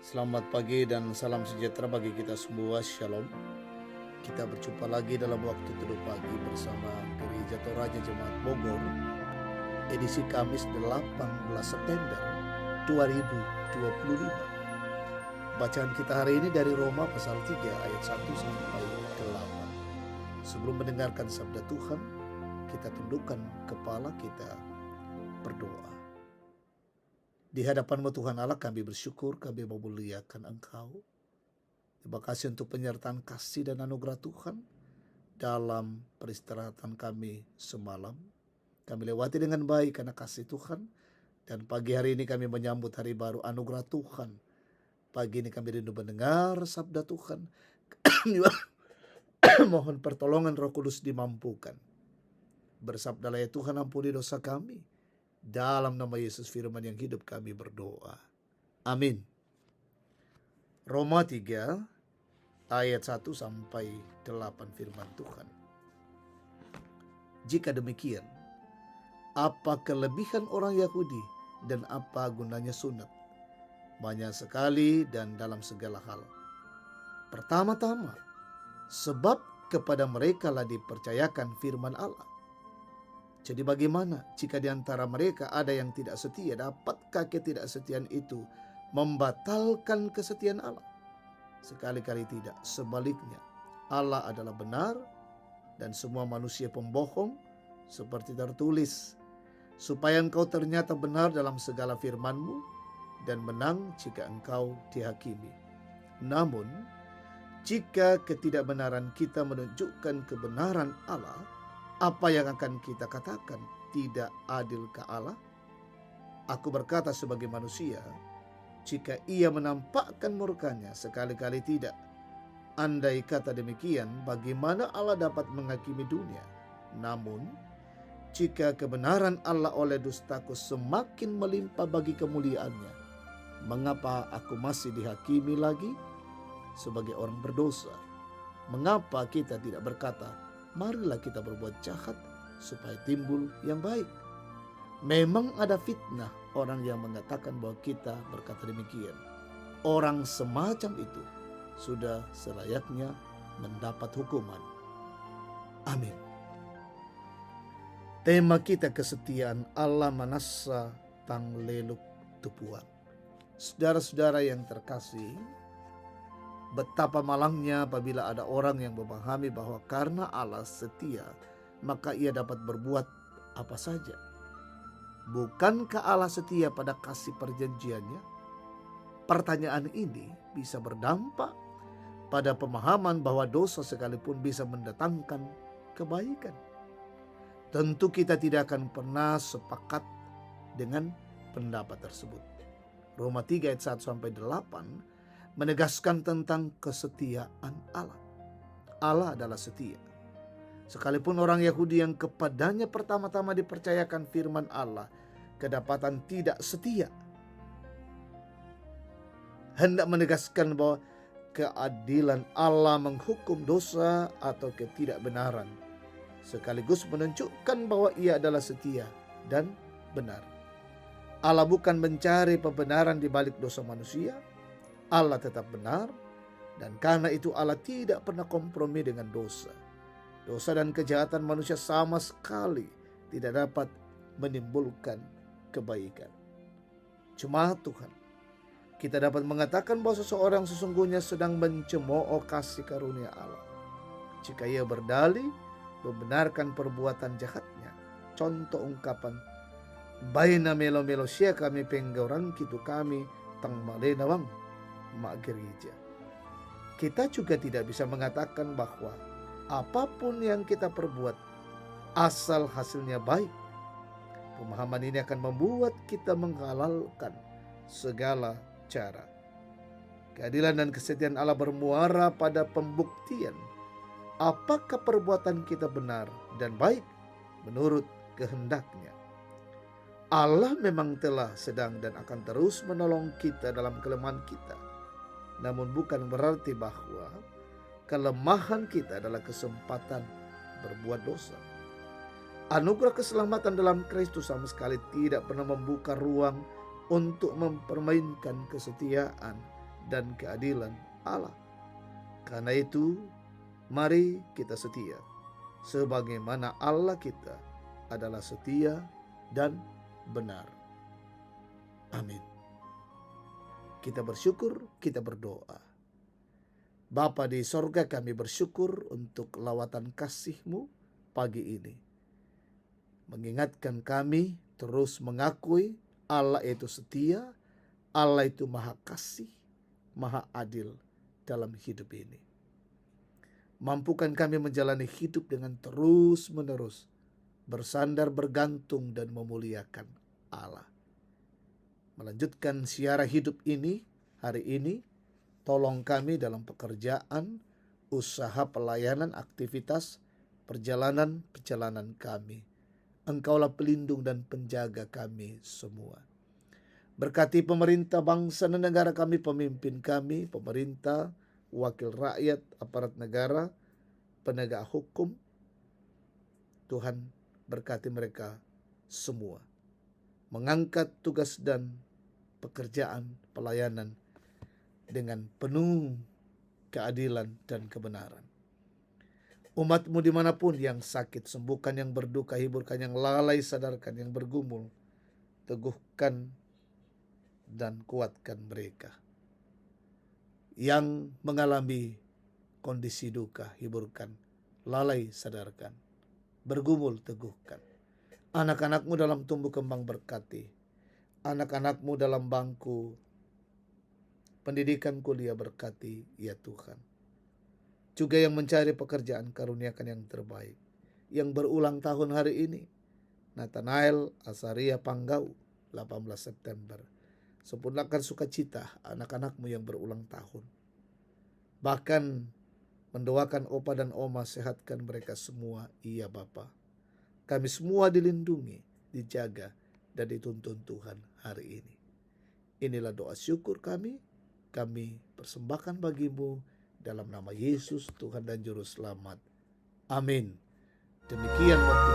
Selamat pagi dan salam sejahtera bagi kita semua. Shalom. Kita berjumpa lagi dalam waktu teduh pagi bersama Gereja Toraja Jemaat Bogor, edisi Kamis 18 September 2025. Bacaan kita hari ini dari Roma pasal 3 ayat 1 sampai 8. Sebelum mendengarkan sabda Tuhan, kita tundukkan kepala kita berdoa. Di hadapan-Mu Tuhan Allah, kami bersyukur, kami memuliakan Engkau. Terima kasih untuk penyertaan kasih dan anugerah Tuhan dalam peristirahatan kami semalam. Kami lewati dengan baik karena kasih Tuhan. Dan pagi hari ini kami menyambut hari baru anugerah Tuhan. Pagi ini kami rindu mendengar sabda Tuhan. Mohon pertolongan Roh Kudus dimampukan. Bersabdalah ya Tuhan, ampuni dosa kami. Dalam nama Yesus firman yang hidup kami berdoa. Amin. Roma 3 ayat 1 sampai 8 firman Tuhan. Jika demikian, apa kelebihan orang Yahudi dan apa gunanya sunat? Banyak sekali dan dalam segala hal. Pertama-tama, sebab kepada mereka lah dipercayakan firman Allah. Jadi bagaimana jika di antara mereka ada yang tidak setia? Dapatkah ketidaksetiaan itu membatalkan kesetiaan Allah? Sekali-kali tidak. Sebaliknya, Allah adalah benar dan semua manusia pembohong, seperti tertulis, supaya engkau ternyata benar dalam segala firman-Mu dan menang jika engkau dihakimi. Namun, jika ketidakbenaran kita menunjukkan kebenaran Allah, apa yang akan kita katakan? Tidak adilkah Allah? Aku berkata sebagai manusia, jika ia menampakkan murkanya, sekali-kali tidak. Andai kata demikian, bagaimana Allah dapat menghakimi dunia? Namun, jika kebenaran Allah oleh dustaku semakin melimpah bagi kemuliaannya, mengapa aku masih dihakimi lagi sebagai orang berdosa? Mengapa kita tidak berkata, marilah kita berbuat jahat supaya timbul yang baik? Memang ada fitnah orang yang mengatakan bahwa kita berkata demikian. Orang semacam itu sudah selayaknya mendapat hukuman. Amin. Tema kita kesetiaan Allah manasa tang leluk tupuang. Saudara-saudara yang terkasih, betapa malangnya apabila ada orang yang memahami bahwa karena Allah setia, maka ia dapat berbuat apa saja. Bukankah Allah setia pada kasih perjanjiannya? Pertanyaan ini bisa berdampak pada pemahaman bahwa dosa sekalipun bisa mendatangkan kebaikan. Tentu kita tidak akan pernah sepakat dengan pendapat tersebut. Roma 3 ayat 1 sampai 8 menegaskan tentang kesetiaan Allah. Allah adalah setia. Sekalipun orang Yahudi yang kepadanya pertama-tama dipercayakan firman Allah kedapatan tidak setia, hendak menegaskan bahwa keadilan Allah menghukum dosa atau ketidakbenaran, sekaligus menunjukkan bahwa ia adalah setia dan benar. Allah bukan mencari pembenaran di balik dosa manusia. Allah tetap benar, dan karena itu Allah tidak pernah kompromi dengan dosa. Dosa dan kejahatan manusia sama sekali tidak dapat menimbulkan kebaikan. Jemaat Tuhan, kita dapat mengatakan bahwa seseorang sesungguhnya sedang mencemooh kasih karunia Allah jika ia berdalih membenarkan perbuatan jahatnya. Contoh ungkapan, baina melo-melo sia kami penggorang kitu kami tang malena wang mak gereja. Kita juga tidak bisa mengatakan bahwa apapun yang kita perbuat asal hasilnya baik. Pemahaman ini akan membuat kita menghalalkan segala cara. Keadilan dan kesetiaan Allah bermuara pada pembuktian apakah perbuatan kita benar dan baik menurut kehendaknya. Allah memang telah sedang dan akan terus menolong kita dalam kelemahan kita. Namun bukan berarti bahwa kelemahan kita adalah kesempatan berbuat dosa. Anugerah keselamatan dalam Kristus sama sekali tidak pernah membuka ruang untuk mempermainkan kesetiaan dan keadilan Allah. Karena itu, mari kita setia, sebagaimana Allah kita adalah setia dan benar. Amin. Kita bersyukur, kita berdoa. Bapa di sorga, kami bersyukur untuk lawatan kasih-Mu pagi ini. Mengingatkan kami terus mengakui Allah itu setia, Allah itu maha kasih, maha adil dalam hidup ini. Mampukan kami menjalani hidup dengan terus-menerus bersandar, bergantung, dan memuliakan Allah. Melanjutkan siara hidup ini hari ini, tolong kami dalam pekerjaan, usaha, pelayanan, aktivitas, perjalanan kami. Engkaulah pelindung dan penjaga kami semua. Berkati pemerintah bangsa dan negara kami, pemimpin kami, pemerintah, wakil rakyat, aparat negara, penegak hukum. Tuhan, berkati mereka semua. Mengangkat tugas dan pekerjaan pelayanan dengan penuh keadilan dan kebenaran. Umat-Mu dimanapun yang sakit, sembuhkan, yang berduka hiburkan, yang lalai sadarkan, yang bergumul teguhkan dan kuatkan mereka. Yang mengalami kondisi duka hiburkan, lalai sadarkan, bergumul teguhkan. Anak-anak-Mu dalam tumbuh kembang berkati. Anak-anak-Mu dalam bangku pendidikan kuliah berkati, ya Tuhan. Juga yang mencari pekerjaan, karuniakan yang terbaik. Yang berulang tahun hari ini, Nathanael Asaria Panggau, 18 September. Sempurnakan sukacita anak-anak-Mu yang berulang tahun. Bahkan mendoakan opa dan oma, sehatkan mereka semua, iya Bapa. Kami semua dilindungi, dijaga, dan dituntun Tuhan hari ini. Inilah doa syukur kami persembahkan bagi-Mu dalam nama Yesus, Tuhan dan Juru Selamat. Amin. Demikian waktu